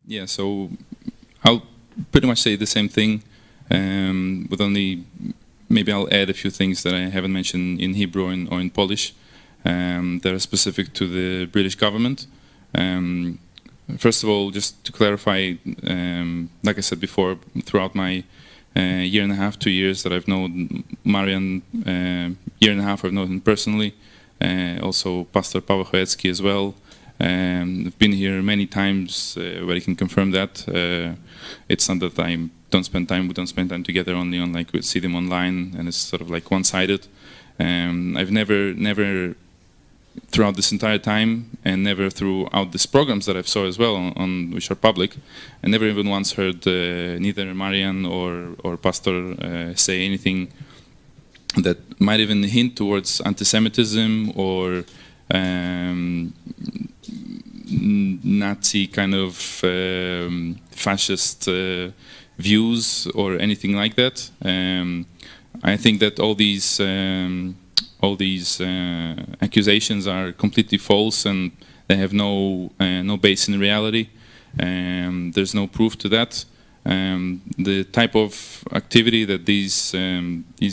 Yeah, so I'll pretty much say the same thing, with only maybe I'll add a few things that I haven't mentioned in Hebrew or in Polish that are specific to the British government. First of all, just to clarify, like I said before, throughout my year and a half, 2 years that I've known Marian, year and a half I've known him personally, also Pastor Paweł Kowalskiego as well. I've been here many times where I can confirm that. It's not that we don't spend time together, only on like we see them online, and it's sort of like one-sided. I've never throughout this entire time, and never throughout these programs that I've saw as well on which are public, I never even once heard neither Marian or Pastor say anything that might even hint towards anti-Semitism or Nazi kind of fascist views or anything like that. I think that all these accusations are completely false, and they have no base in reality. There's no proof to that. The type of activity that these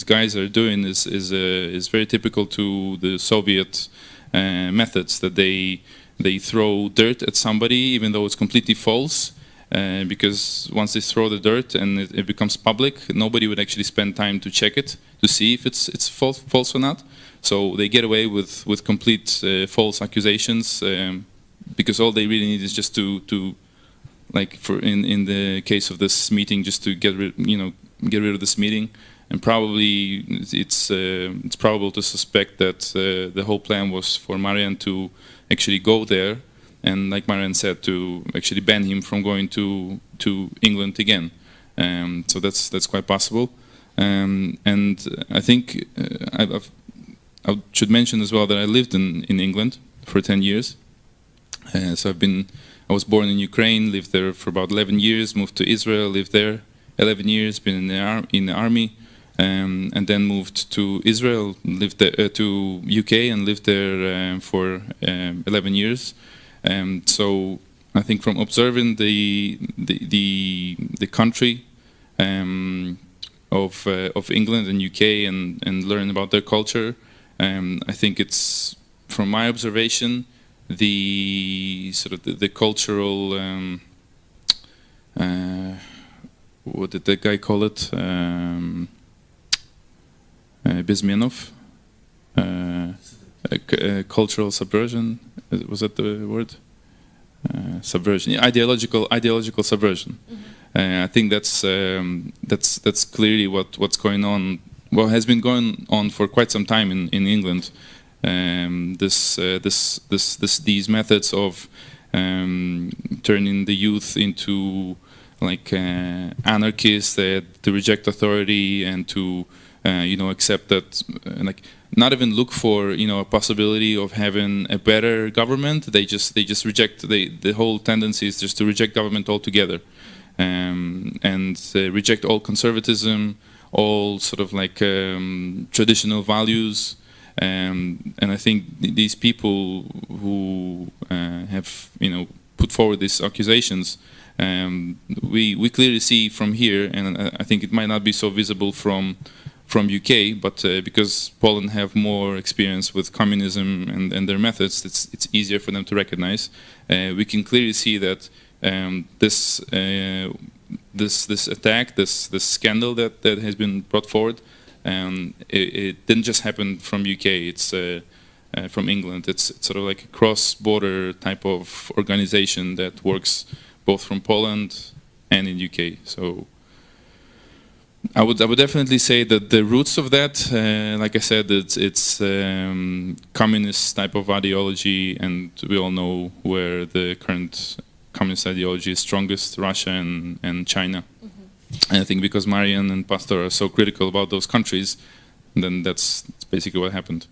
guys are doing is very typical to the Soviet methods, that they throw dirt at somebody even though it's completely false, because once they throw the dirt and it becomes public, nobody would actually spend time to check it to see if it's false or not. So they get away with complete false accusations, because all they really need is just to like in the case of this meeting, just to get rid of this meeting. And probably it's probable to suspect that the whole plan was for Marian to actually go there, and like Marian said, to actually ban him from going to England again. So that's quite possible. And I think I should mention as well that I lived in England for 10 years. So I was born in Ukraine, lived there for about 11 years, moved to Israel, lived there 11 years, been in the army. And then moved to Israel, lived there, to UK, and lived there for 11 years. So I think from observing the country of England and UK and learn about their culture, I think it's, from my observation, the sort of the cultural what did that guy call it? Bizmenov, cultural subversion. Was that the word? Subversion, yeah, ideological subversion. Mm-hmm. I think that's clearly what's going on. Well, has been going on for quite some time in England. These methods of turning the youth into like anarchists, to reject authority and to accept that, like not even look for a possibility of having a better government. They just reject. The whole tendency is just to reject government altogether, and reject all conservatism, all sort of like traditional values. And I think these people who have put forward these accusations, we clearly see from here, and I think it might not be so visible from UK, but because Poland have more experience with communism and their methods, it's easier for them to recognize. We can clearly see that this attack, this scandal that has been brought forward, it didn't just happen from UK. It's from England. It's sort of like a cross-border type of organization that works both from Poland and in UK. So I would definitely say that the roots of that, like I said, it's communist type of ideology, and we all know where the current communist ideology is strongest: Russia and China. Mm-hmm. And I think because Marian and Pastor are so critical about those countries, then that's basically what happened.